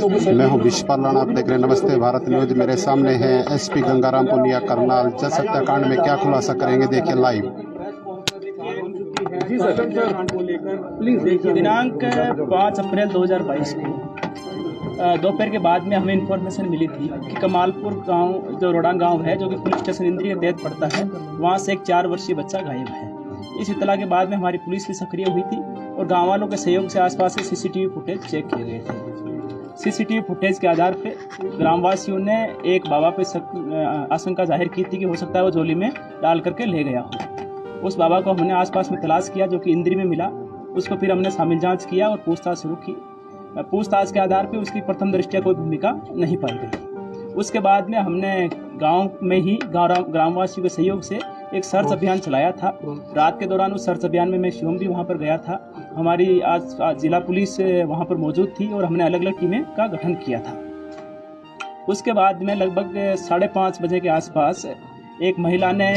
लोगों से। मैं हूं विश्वपाल राणा, आप देख रहे हैं नमस्ते भारत न्यूज। मेरे सामने है एसपी गंगाराम पुनिया करनाल। जस हत्याकांड में क्या खुलासा करेंगे, देखिए लाइव। जी सर, प्लीज देखिए। दिनांक 5 अप्रैल 2022 को दोपहर के बाद में हमें इन्फॉर्मेशन मिली थी कि कमालपुर गांव, जो रोडांग गांव है, जो कि पुलिस स्टेशन इंद्री के तहत पड़ता है, वहां से एक 4 वर्षीय बच्चा गायब है। इस इत्तला के बाद में हमारी पुलिस भी सक्रिय हुई थी और गाँव वालों के सहयोग से आसपास से सीसीटीवी फुटेज चेक किए गए थे। सीसीटीवी फुटेज के आधार पे ग्रामवासियों ने एक बाबा पे आशंका जाहिर की थी कि हो सकता है वो झोली में डाल करके ले गया हो। उस बाबा को हमने आसपास में तलाश किया, जो कि इंद्री में मिला। उसको फिर हमने शामिल जांच किया और पूछताछ शुरू की। पूछताछ के आधार पे उसकी प्रथम दृष्टया कोई भूमिका नहीं पाई गई। उसके बाद में हमने गांव में ही ग्रामवासियों के सहयोग से एक सर्च अभियान चलाया था। रात के दौरान उस सर्च अभियान में मैं स्वयं भी वहां पर गया था। हमारी आज जिला पुलिस वहां पर मौजूद थी और हमने अलग अलग टीमें का गठन किया था। उसके बाद में लगभग 5:30 बजे के आसपास एक महिला ने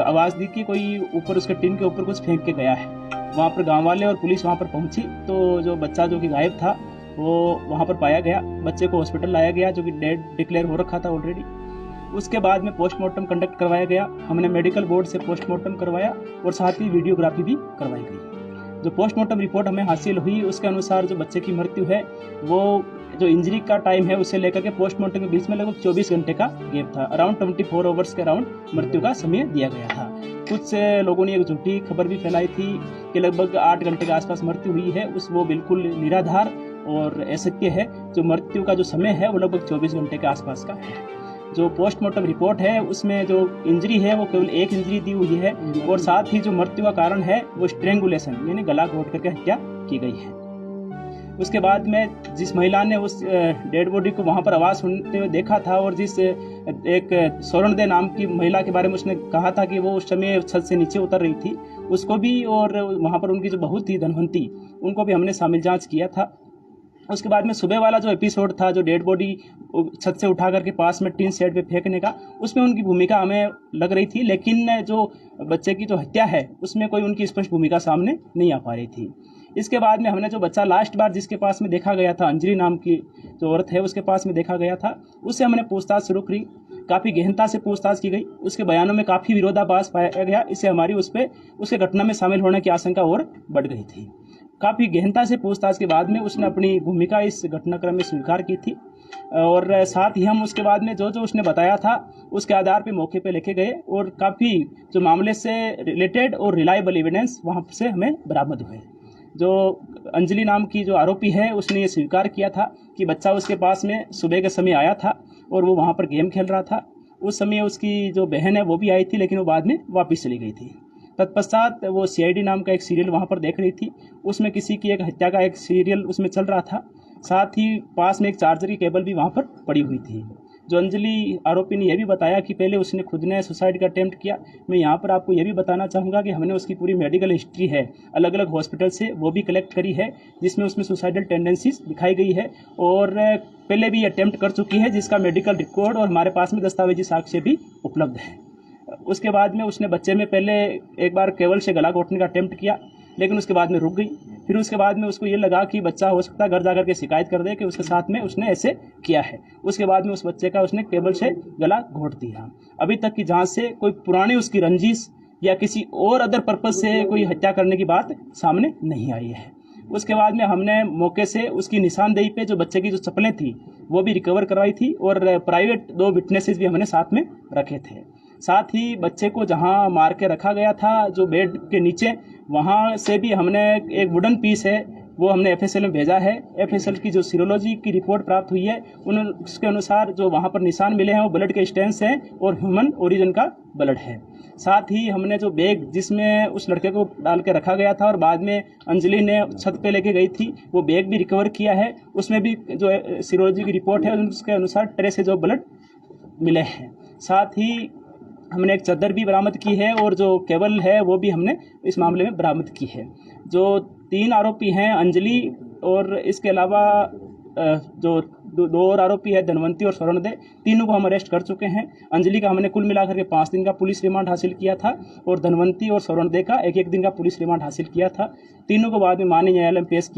आवाज़ दी कि कोई ऊपर उसके टीन के ऊपर कुछ फेंक के गया है। वहाँ पर गांव वाले और पुलिस वहाँ पर पहुंची तो जो बच्चा जो कि गायब था वो वहाँ पर पाया गया। बच्चे को हॉस्पिटल लाया गया, जो कि डेड डिक्लेयर हो रखा था ऑलरेडी। उसके बाद में पोस्टमार्टम कंडक्ट करवाया गया। हमने मेडिकल बोर्ड से पोस्टमार्टम करवाया और साथ ही वीडियोग्राफी भी करवाई गई। जो पोस्टमार्टम रिपोर्ट हमें हासिल हुई उसके अनुसार जो बच्चे की मृत्यु है, वो जो इंजरी का टाइम है उससे लेकर के पोस्टमार्टम के बीच में लगभग 24 घंटे का गैप था। अराउंड 24 आवर्स के अराउंड मृत्यु का समय दिया गया था। कुछ लोगों ने एक झूठी खबर भी फैलाई थी कि लगभग 8 घंटे के आसपास मृत्यु हुई है। वो बिल्कुल निराधार और असत्य है। जो मृत्यु का जो समय है वो लगभग 24 घंटे के आसपास का है। जो पोस्टमार्टम रिपोर्ट है उसमें जो इंजरी है वो केवल एक इंजरी दी हुई है और साथ ही जो मृत्यु का कारण है वो स्ट्रेंगुलेशन यानी गला घोट करके हत्या की गई है। उसके बाद में जिस महिला ने उस डेड बॉडी को वहाँ पर आवाज़ सुनते हुए देखा था और जिस एक स्वर्ण दे नाम की महिला के बारे में उसने कहा था कि वो उस समय छत से नीचे उतर रही थी, उसको भी, और वहाँ पर उनकी जो बहू थी धनवंती, उनको भी हमने शामिल जांच किया था। उसके बाद में सुबह वाला जो एपिसोड था, जो डेड बॉडी छत से उठा करके पास में टीन शेड पे फेंकने का, उसमें उनकी भूमिका हमें लग रही थी, लेकिन जो बच्चे की जो हत्या है उसमें कोई उनकी स्पष्ट भूमिका सामने नहीं आ पा रही थी। इसके बाद में हमने जो बच्चा लास्ट बार जिसके पास में देखा गया था, अंजलि नाम की जो औरत है उसके पास में देखा गया था, उससे हमने पूछताछ शुरू की। काफ़ी गहनता से पूछताछ की गई। उसके बयानों में काफ़ी विरोधाभास पाया गया। इससे हमारी उसके घटना में शामिल होने की आशंका और बढ़ गई थी। काफ़ी गहनता से पूछताछ के बाद में उसने अपनी भूमिका इस घटनाक्रम में स्वीकार की थी और साथ ही हम उसके बाद में जो उसने बताया था उसके आधार पे मौके पे लेके गए और काफ़ी जो मामले से रिलेटेड और रिलायबल एविडेंस वहाँ से हमें बरामद हुए। जो अंजलि नाम की जो आरोपी है उसने ये स्वीकार किया था कि बच्चा उसके पास में सुबह के समय आया था और वो वहाँ पर गेम खेल रहा था। उस समय उसकी जो बहन है वो भी आई थी, लेकिन वो बाद में वापस चली गई थी। तत्पश्चात वो CID नाम का एक सीरियल वहाँ पर देख रही थी। उसमें किसी की एक हत्या का एक सीरियल उसमें चल रहा था। साथ ही पास में एक चार्जर की केबल भी वहाँ पर पड़ी हुई थी। जो अंजलि आरोपी ने यह भी बताया कि पहले उसने खुद ने सुसाइड का अटेम्प्ट किया। मैं यहाँ पर आपको यह भी बताना चाहूँगा कि हमने उसकी पूरी मेडिकल हिस्ट्री है अलग अलग हॉस्पिटल से वो भी कलेक्ट करी है, जिसमें उसमें सुसाइडल टेंडेंसीज दिखाई गई है और पहले भी अटेम्प्ट कर चुकी है, जिसका मेडिकल रिकॉर्ड और हमारे पास में दस्तावेजी साक्ष्य भी उपलब्ध है। उसके बाद में उसने बच्चे में पहले एक बार केवल से गला घोटने का अटेम्प्ट किया, लेकिन उसके बाद में रुक गई। फिर उसके बाद में उसको ये लगा कि बच्चा हो सकता है घर जाकर के शिकायत कर दे कि उसके साथ में उसने ऐसे किया है। उसके बाद में उस बच्चे का उसने केबल से गला घोट दिया। अभी तक की जांच से कोई पुरानी उसकी रंजिश या किसी और अदर पर्पज से कोई हत्या करने की बात सामने नहीं आई है। उसके बाद में हमने मौके से उसकी निशानदेही पे जो बच्चे की जो चप्पलें थी वो भी रिकवर करवाई थी और प्राइवेट 2 विटनेसेस भी हमने साथ में रखे थे। साथ ही बच्चे को जहां मार के रखा गया था जो बेड के नीचे, वहां से भी हमने एक वुडन पीस है वो हमने FSL में भेजा है। FSL की जो सीरोलॉजी की रिपोर्ट प्राप्त हुई है उसके अनुसार जो वहां पर निशान मिले हैं वो ब्लड के स्टेन्स हैं और ह्यूमन ओरिजिन का ब्लड है। साथ ही हमने जो बैग जिसमें उस लड़के को डाल के रखा गया था और बाद में अंजलि ने छत पे लेके गई थी, वो बैग भी रिकवर किया है। उसमें भी जो सीरोलॉजी की रिपोर्ट है उसके अनुसार ट्रेस से जो ब्लड मिले हैं। साथ ही हमने एक चादर भी बरामद की है और जो केबल है वो भी हमने इस मामले में बरामद की है। जो 3 आरोपी हैं अंजलि और इसके अलावा जो 2 और आरोपी है धनवंती और स्वर्ण दे, तीनों को हम अरेस्ट कर चुके हैं। अंजलि का हमने कुल मिलाकर के 5 दिन का पुलिस रिमांड हासिल किया था और धनवंती और स्वर्ण दे का 1-1 दिन का पुलिस रिमांड हासिल किया था। तीनों को बाद में माननीय न्यायालय में पेश किया।